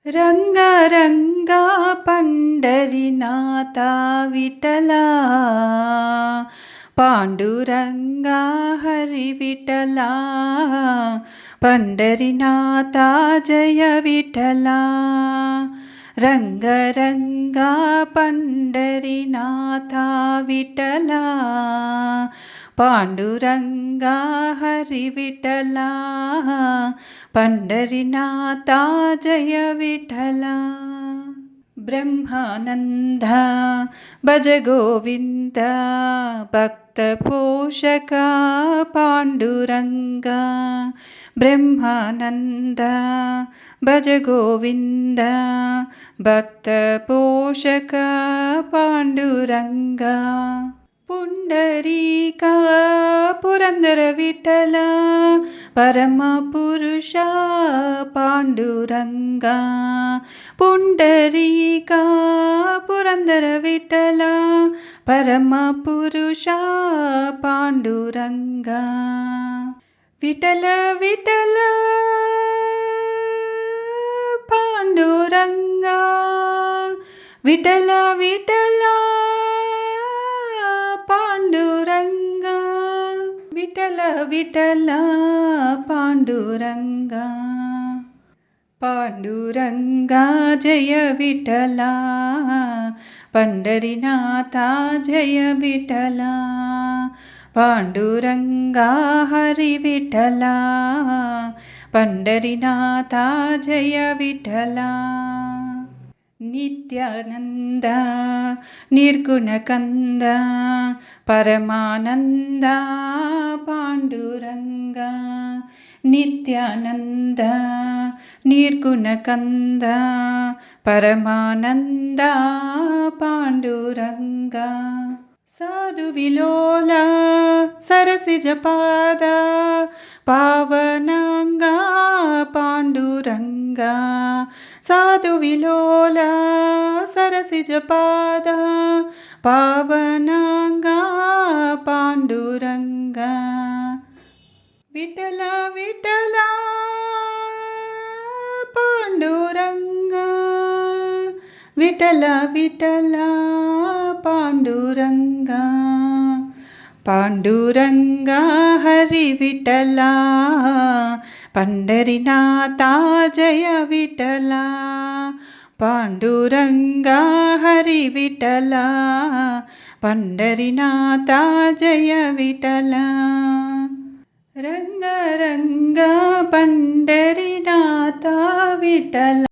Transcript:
रंगा रंगा पंढरीनाथा विठला, पांडुरंगा हरि विठला, पंढरीनाथा जय विठला. रंग रंगा पंढरीनाथा विठला, पांडुरंगा हरि विठला, पंढरीनाथा जय विठला. ब्रह्मानंद भज गोविंद, भक्त पोषका पांडुरंगा. ब्रह्मानंद भज गोविंद, भक्त पोषका पांडुरंगा. पुंडरीका पुरंदर विठला, परम पुरुषा पांडुरंगा. पुंडरीका पुरंदर विठला, परम पुरुषा पांडुरंगा. विठल विठल पांडुरंगा, विठल विठल पांडुरंगा. विठल विठल पांडुरंगा. पांडुरंगा जय विठला, पंढरीनाथा जय विठला. पांडुरंगा हरि विठला, पंढरीनाथा जय विठला. नित्यानंद निर्गुणकंद, परमानंद पांडुरंगा. नित्यानंद निर्गुणकंद, परमानंद पांडुरंगा. साधु विलोला सरसिजपाद, पावनांगा पांडुरंगा. साधु विलोला सरसिजपाद, पावनांगा पांडुरंगा. विठला विठला पांडुरंगा, विठला विठला पांडुरंगा. पांडुरंगा हरि विठला, पंढरीनाथा जय विठला. पांडुरंगा हरि विठला, पंढरीनाथा जय विठला. रंग रंग पंढरीनाथा विठला.